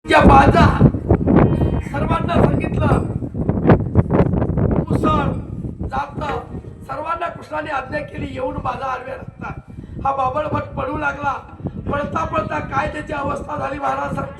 या बाजा सर्वांना सांगितलं, मुसळ जात सर्वांना कृष्णाने आज्ञा केली, येऊन बाजा आडव्या रस्त्यात. हा बाबळभट पडू लागला. पळता पळता काय त्याची अवस्था झाली महाराज सांगतात.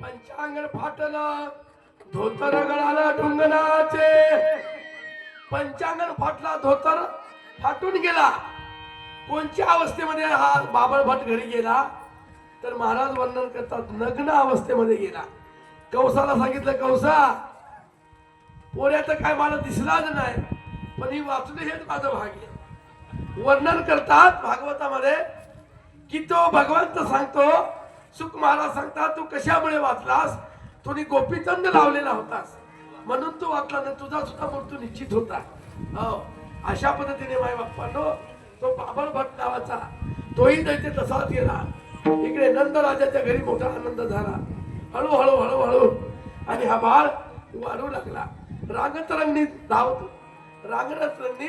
पंचांगण फाटलं, धोतर गळाला ढुंगणाचे. पंचांगण फाटला, धोतर फाटून गेला. कोणत्या अवस्थेमध्ये हा बाबळभट घरी गेला तर महाराज वर्णन करतात, नग्न अवस्थेमध्ये गेला. कौसाला सांगितलं, कौसा पोऱ्याचं काय मला दिसलाच नाही, पण ही वाचली हेच माझं भाग्य. वर्णन करतात भागवतामध्ये की तो भगवंत सांगतो, सुख महाराज सांगतात, तू कशामुळे वाचलास, तुम्ही गोपीचंद लावलेला होतास म्हणून तू वाचला नाही, तुझा सुद्धा मृत्यू निश्चित होता. अशा पद्धतीने माय बाप्पानो तो बाबळभट नावाचा तोही दैत्य तसाच गेला. इकडे नंदराजाच्या घरी मोठा आनंद झाला. हळूहळू हळूहळू आणि हा बाळ वाढू लागला. रांगतरंगणी धावतो, रांगतरंगणी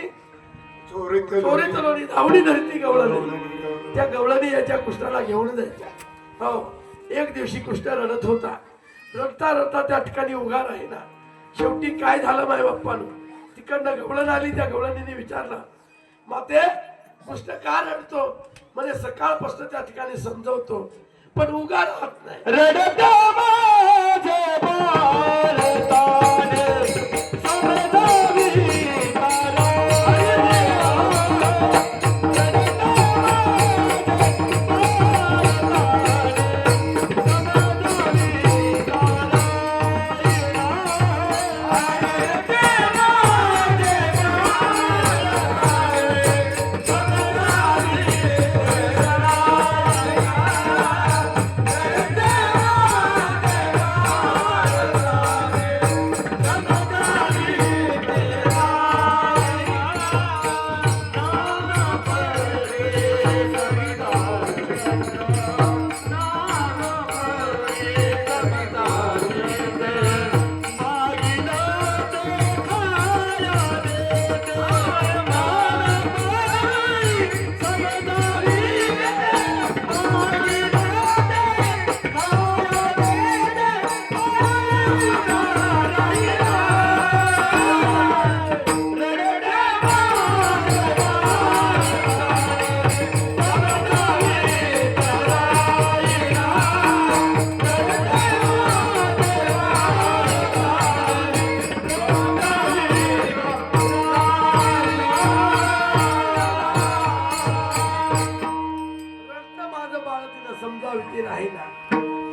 चोरी चोरी धावणी धरती गवळणी. त्या गवळणी याच्या कृष्णाला घेऊन जायच्या. हो, एक दिवशी कृष्ण रडत होता. रडता रडता त्या ठिकाणी उगा राहिला. शेवटी काय झालं माय बाप्पानो, तिकडनं गवळण आली. त्या गवळणीने विचारलं, माते कृष्ण का रडतो? म्हणजे सकाळपासून त्या ठिकाणी समजवतो पण उगा राहत नाही. रडता माझे बाळताने समजावी तारा.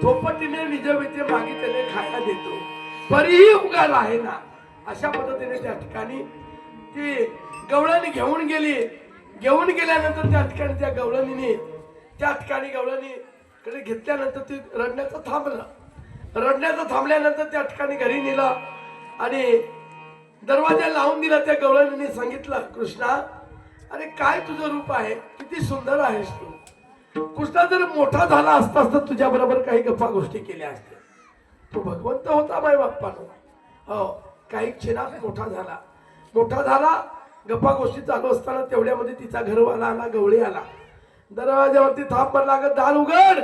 थोपटीने विजविते मागितले खायला देतो, परीही उगा राहे ना. अशा पद्धतीने त्या ठिकाणी ती गवळणी घेऊन गेली. घेऊन गेल्यानंतर त्या ठिकाणी त्या गवळणीने त्या ठिकाणी गवळणीकडे घेतल्यानंतर ती रडण्याचं थांबलं. रडण्याचं थांबल्यानंतर त्या ठिकाणी घरी नेलं आणि दरवाजा लावून दिला. त्या गवळणीने सांगितलं, कृष्णा अरे काय तुझं रूप आहे, किती सुंदर आहेस तू. कृष्णा जर मोठा झाला असतास तर तुझ्या बरोबर काही गप्पा गोष्टी केल्या असत्या. तो भगवंत होता माय बाप्पानो. हो, काही क्षणात मोठा झाला. मोठा झाला, गप्पा गोष्टी चालू असताना तेवढ्यामध्ये तिचा घरवाला आला, गवळी आला. दरवाजावरती थाप मारला, अगं दार उघड.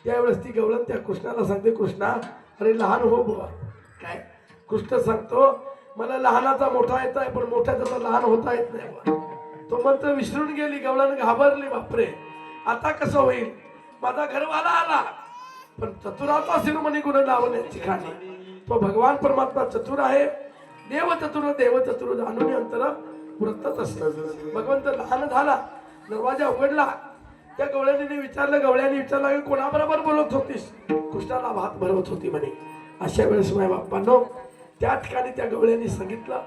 त्यावेळेस ती गवळण त्या कृष्णाला सांगते, कृष्णा अरे लहान हो बुवा. काय कृष्ण सांगतो, मला लहानाचा मोठा येत आहे पण मोठ्याचा लहान होता येत नाही बुवा. तो मंत्र विसरून गेली. गवळण घाबरली, बापरे आता कसं होईल. माझा घरवाला आला, पण चतुराचा शिरोमणी गुण लावण्याची खाणी. तो भगवान परमात्मा चतुर आहे. देव चतुर जाणून अंतर वृत्तच असतं. भगवंत लहान झाला, दरवाजा उघडला, त्या गवळ्याने विचारलं की कोणाबरोबर बोलत होतीस? कृष्णाला भात भरवत होती म्हणे. अशा वेळेस माझ्या बाप्पांनो त्या ठिकाणी त्या गवळ्याने सांगितलं,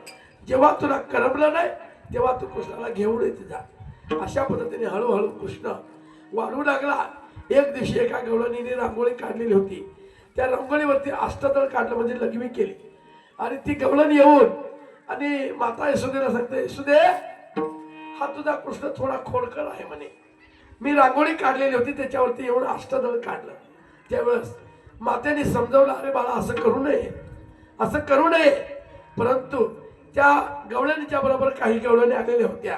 जेव्हा तुला करमलं नाही तेव्हा तू कृष्णाला घेऊन येते जा. अशा पद्धतीने हळूहळू कृष्ण वाढू लागला. एक दिवशी एका गवळणीने रांगोळी काढलेली होती. त्या रांगोळीवरती अष्टदळ काढलं, म्हणजे लघवी केली. आणि ती गवळण येऊन आणि माता यशोदेला सांगते, यशोदे हा तुझा कृष्ण थोडा खोडकर आहे म्हणे. मी रांगोळी काढलेली होती त्याच्यावरती येऊन अष्टदळ काढलं. त्यावेळेस मातेने समजावलं, अरे बाळा असं करू नये. परंतु त्या गवळणीच्या बरोबर काही गवळणी आलेल्या होत्या.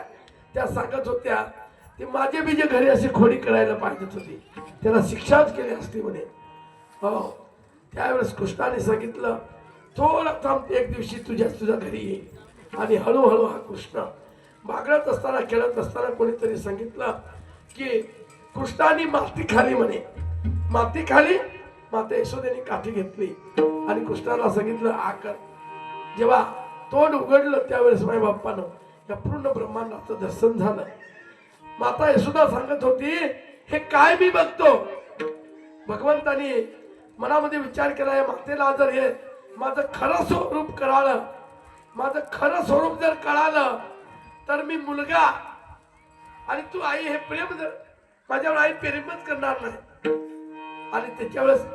त्या सांगत होत्या की माझे बीजे घरी अशी खोडी करायला पाहिजेत होती, त्याला शिक्षाच केली असती म्हणे. हो, त्यावेळेस कृष्णाने सांगितलं, थोडा थांब, एक दिवशी तुझ्या घरी येईल. आणि हळूहळू हा कृष्ण बागडत असताना खेळत असताना कोणीतरी सांगितलं की कृष्णाने माती खाली म्हणे. माती खाली, माता यशोदेने काठी घेतली आणि कृष्णाला सांगितलं आकर. जेव्हा तोंड उघडलं त्यावेळेस माझ्या बाप्पानं या पूर्ण ब्रह्मांडाचं दर्शन झालं. माता यशोदा सांगत होती, हे काय मी बघतो? भगवंतानी मनामध्ये विचार केला, या मातेला जर हे माझं खरं स्वरूप कळालं, माझं खरं स्वरूप जर कळालं तर मी मुलगा आणि तू आई हे प्रेम जर माझ्यावर आई प्रेमच करणार नाही. आणि त्याच्या वेळेस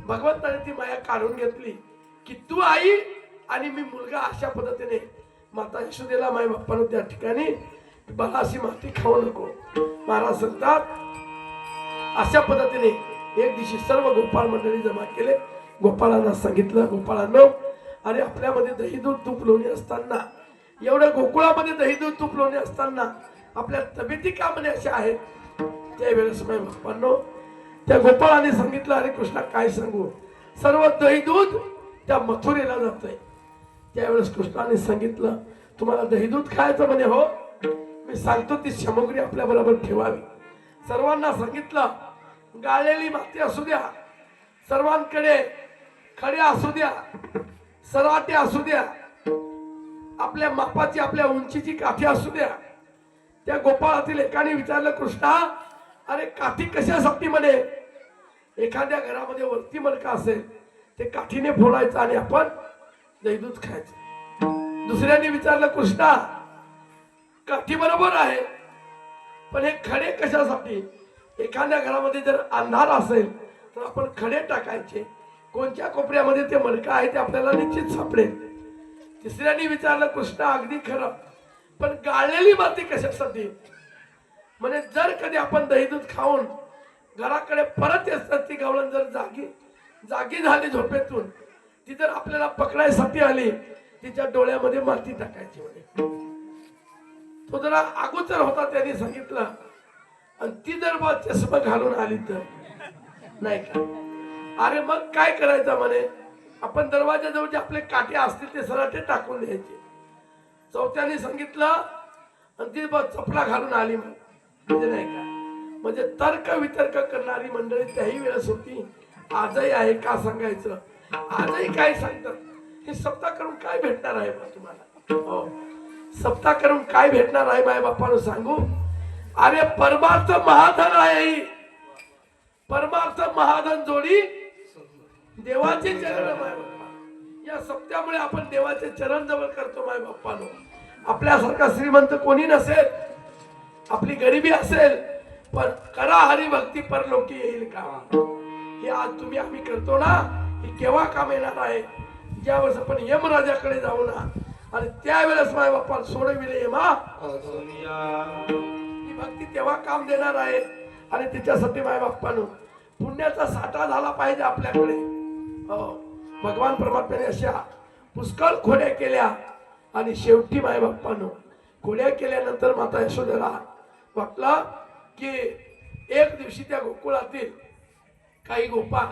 भगवंताने ती माया काढून घेतली की तू आई आणि मी मुलगा. अशा पद्धतीने माता यशोदेला माय बाप्पानं त्या ठिकाणी बाळा अशी माती खाऊ नको. महाराज सांगतात, अशा पद्धतीने एक दिवशी सर्व गोपाळ मंडळी जमा केले. गोपाळांना सांगितलं, गोपाळांनो, अरे आपल्यामध्ये दही दूध तूप लोणी असताना, एवढ्या गोकुळामध्ये दही दूध तूप लोणी असताना आपल्या तब्येती का म्हणे अशा आहेत? त्यावेळेस माझ्या बाप्पांनो त्या गोपाळाने सांगितलं, अरे कृष्णा काय सांगू, सर्व दही दूध त्या मथुरेला जातंय. त्यावेळेस कृष्णाने सांगितलं, तुम्हाला दही दूध खायचं म्हणे? हो, मी सांगतो ती सामग्री आपल्या बरोबर ठेवावी. सर्वांना सांगितलं, गाळलेली माती असू द्या, सर्वांकडे खड्या असू द्या, सराटे असू द्या, आपल्या मापाची आपल्या उंचीची काठी असू द्या. त्या गोपाळातील एकाने विचारलं, कृष्णा अरे काठी कशासाठी म्हणे? एखाद्या घरामध्ये वरती मडका असेल ते काठीने फोडायचं आणि आपण दही दूध खायचं. दुसऱ्याने विचारलं, कृष्णा काठी बरोबर आहे पण हे खडे कशासाठी? एखाद्या घरामध्ये जर अंधार असेल तर आपण खडे टाकायचे, कोणत्या कोपऱ्यामध्ये ते मडका आहे ते आपल्याला निश्चित सापडेल. तिसऱ्याने विचारलं, कृष्णा अगदी खरं, पण गाळलेली माती कशासाठी? म्हणजे जर कधी आपण दही दूध खाऊन घराकडे परत येत ती गवळण जर जागी झाली झोपेतून, ती जर आपल्याला पकडायसाठी आली, तिच्या डोळ्यामध्ये माती टाकायची म्हणे. तो जरा अगोदर होता, त्यांनी सांगितलं, आणि ती जर बा चष्मा घालून आली तर नाही का? अरे मग काय करायचं म्हणे, आपण दरवाजाजवळ जे आपले काटे असतील ते सराटे टाकून द्यायचे. चौथ्याने सांगितलं, आणि ती बा चपला घालून आली म्हणजे नाही का? म्हणजे तर्क वितर्क करणारी मंडळी त्याही वेळेस होती, आजही आहे. का सांगायचं, आजही काय सांगतात. हे सप्ताह करून काय भेटणार आहे बा तुम्हाला? हो, सप्ताह करून काय भेटणार आहे माय बापानं सांगू? अरे परमार्थ महाधन आहे, परमार्थ महाधन जोडी देवाचे चरण माय बाप्पा. या सप्त्यामुळे आपण देवाचे चरण जवळ करतो माय बाप्पानो. आपल्यासारखा श्रीमंत कोणी नसेल, आपली गरिबी असेल, पण करा हरिभक्ती परलोकी येईल का? हे आज तुम्ही आम्ही करतो ना, ही केव्हा काम येणार आहे? ज्यावेळेस आपण यमराजाकडे जाऊ ना, आणि त्यावेळेस माय बाप्पा सोडविले यमा, ही भक्ती तेव्हा काम देणार आहे. आणि त्याच्यासाठी माय बाप्पानो पुण्याचा साठा झाला पाहिजे आपल्याकडे. हो, भगवान परमात्म्याने अशा पुष्कळ खोड्या केल्या, आणि शेवटी माय बाप्पानो खोड्या केल्यानंतर माता यशोदेला वाटलं की एक दिवशी त्या गोकुळातील काही गोपाळ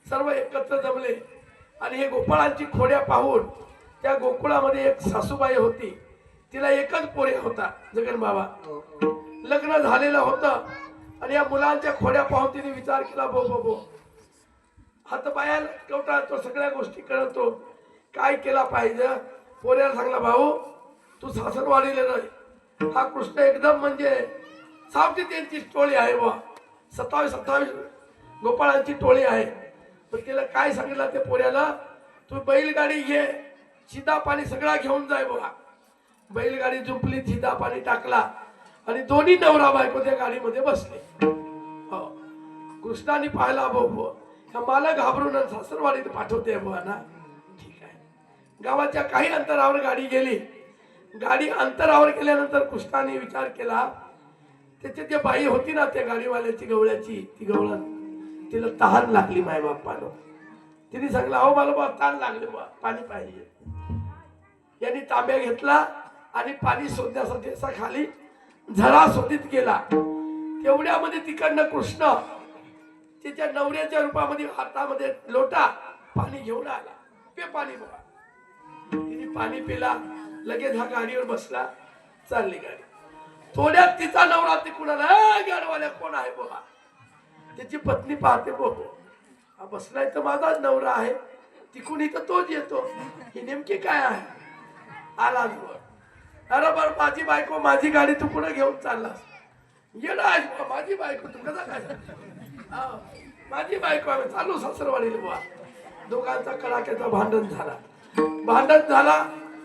सर्व एकत्र जमले, आणि हे गोपाळांची खोड्या पाहून त्या गोकुळामध्ये एक सासूबाई होती, तिला एकच पोऱ्या होता, जगन बाबा लग्न झालेलं होतं. आणि या मुलांच्या खोड्या पाहून तिने विचार केला, बो हातपायाला कवटाळतो, सगळ्या गोष्टी करतो. काय केला पाहिजे? पोऱ्याला सांगला, भाऊ तू सासरवाडीला नाही. हा कृष्ण एकदम म्हणजे सावटी त्यांची टोळी आहे बा, 27 गोपाळांची टोळी आहे. पण तिला काय सांगितलं ते पोऱ्याला, तू बैलगाडी घे, शिदा पाणी सगळा घेऊन जाय बघा. बैलगाडी झुंपली, शिदा पाणी टाकला आणि दोन्ही नवरा बायको त्या गाडीमध्ये बसले. हो, कृष्णाने पाहिला, भाऊ मला घाबरून सासरवाडीत पाठवते बुवा ना. ठीक आहे. गावाच्या काही अंतरावर गाडी गेली. गाडी अंतरावर गेल्यानंतर कृष्णाने विचार केला, त्याची जी बाई होती ना त्या गाडीवाल्याची गवळ्याची, ती गवळण तिला तहान लागली माय बाप्पानं. तिने सांगला, अहो मला बा तहान लागली बा, पाणी पाहिजे. यांनी तांब्या घेतला आणि पाणी शोधण्यासाठी असा खाली झरा शोधित गेला. तेवढ्यामध्ये तिकडनं कृष्ण तिच्या नवऱ्याच्या रूपामध्ये हातामध्ये लोटा पाणी घेऊन आला. पे पाणी बघा. तिने पाणी पिला, लगेच हा गाडीवर बसला, चालली गाडी. थोड्यात तिचा नवरा तिकडून, गाडवाल्या कोण आहे बघा. त्याची पत्नी पाहते, बघू हा बसलाय तर माझाच नवरा आहे, तिकडून इथं तोच येतो, ही नेमकी काय आहे. आला जवळ. अरे बर माझी बायको, माझी गाडी तू कुठं घेऊन चाललास? येणं आहे माझी बायको, तू कसा काय? माझी बायको, आम्ही चालू सासरवाडीला बुवा. दोघांचा कडाक्याचा भांडण झाला.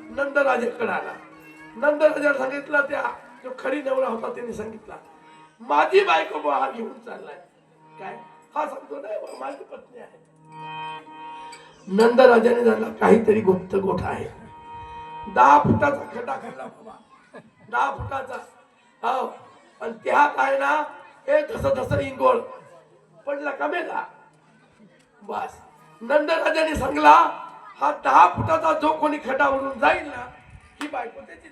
नंदराजाकडे आला. नंदराजाला सांगितलं, त्या जो खरी नवरा होता त्याने सांगितला, माझी बायको बुवा हा घेऊन चाललाय. काय? हा सांगतो नाही बुवा, माझी पत्नी आहे. नंदराजाने झाला काहीतरी गुप्त गोठा आहे. 10 फुटाचा खड्डा खाल्ला बाबा, 10 फुटाचा. हो, आणि त्यात आहे ना हे धस इंगोळ पडला का मेला. बस नंदराजाने सांगला, हा 10 फुटाचा जो कोणी खड्डा उडून जाईल ना, ही बायको त्याची.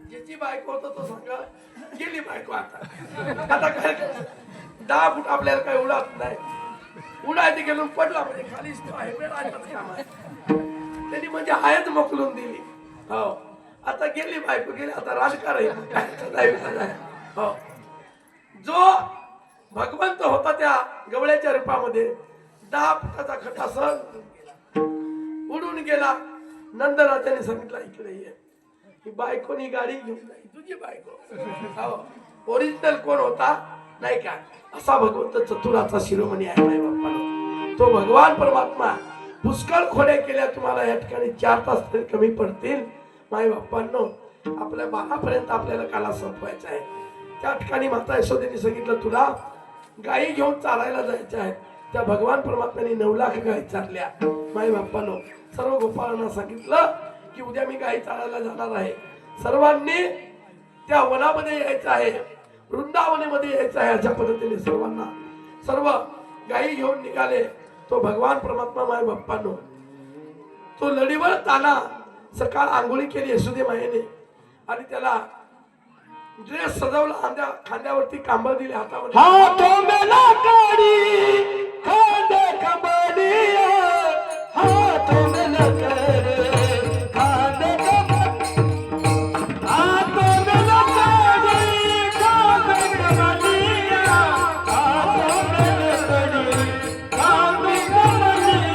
ज्याची बायको होतो तो सांगा, गेली बायको. आता काय 10 फूट आपल्याला काय उडत नाही. उडायचं गेलो पडला म्हणजे खालीच तो आहे. काम आहे त्यांनी म्हणजे आयत मोकलून दिली. हो, आता गेली बायको, गेली. आता राजकारण. हो, जो भगवंत होता त्या गवळ्याच्या रूपामध्ये 10 फुटाचा खड्डा सहज उडून गेला. नंदराजाने सांगितलं, इकडे ये. ही बायकोनी गाडी घेऊन जाई, तुझी बायको. हो, ओरिजिनल कोण होता नाही का, असा भगवंत चतुराचा शिरोमणी आहे माय बाप्पा. तो भगवान परमात्मा. पुष्कळ खोड्या केल्या तुम्हाला या ठिकाणी 4 तास तरी कमी पडतील माय बाप्पांनो. आपल्या 12 पर्यंत आपल्याला काला संपवायचा आहे. त्या ठिकाणी माता यशोदेने सांगितलं, तुला गायी घेऊन चालायला जायचं आहे. त्या भगवान परमात्म्याने 9 लाख गायी चालल्या माय बाप्पानो. सर्व गोपाळांना सांगितलं की उद्या मी गायी चालायला जाणार आहे. सर्वांनी त्या वनामध्ये यायचं आहे, वृंदावनेमध्ये यायचं आहे. अशा पद्धतीने सर्व गायी घेऊन निघाले. तो भगवान परमात्मा माय बाप्पानो, तो लढीवर ताना. सकाळ आंघोळी केली यशोदे मायेने आणि त्याला ड्रेस सजवला, खांद्यावरती कांबळ दिले, हातामध्ये हाथों में लकड़ी, खांदे कमलिया. हाथों में लकड़ी, खांदे कमलिया. हाथों में लकड़ी, खांदे कमलिया. हाथों में लकड़ी, खांदे कमलिया.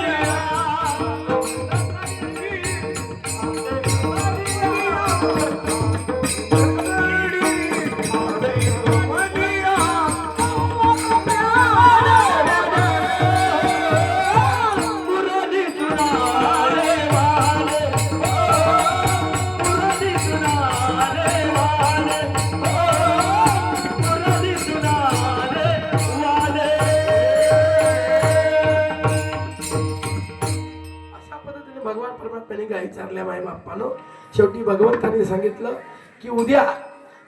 भगवान परमात्म्याने गायी चारल्या माय बाप्पानो. शेवटी भगवंतांनी सांगितलं की उद्या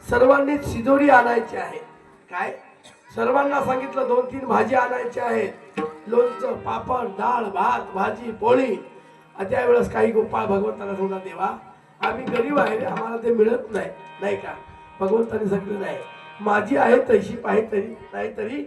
सर्वांनी शिदोरी आणायची आहे. काय? सर्वांना सांगितलं 2-3 भाजी आणायच्या आहेत. लोणचं, पापड, डाळ, भात, भाजी, पोळी. त्या वेळेस काही गोपाळ भगवंताला सांगतात, देवा आम्ही गरीब आहे, आम्हाला ते मिळत नाही, नाही का. भगवंतांनी सांगितलं, नाही माझी आहे तशी पाहिजे तरी नाही तरी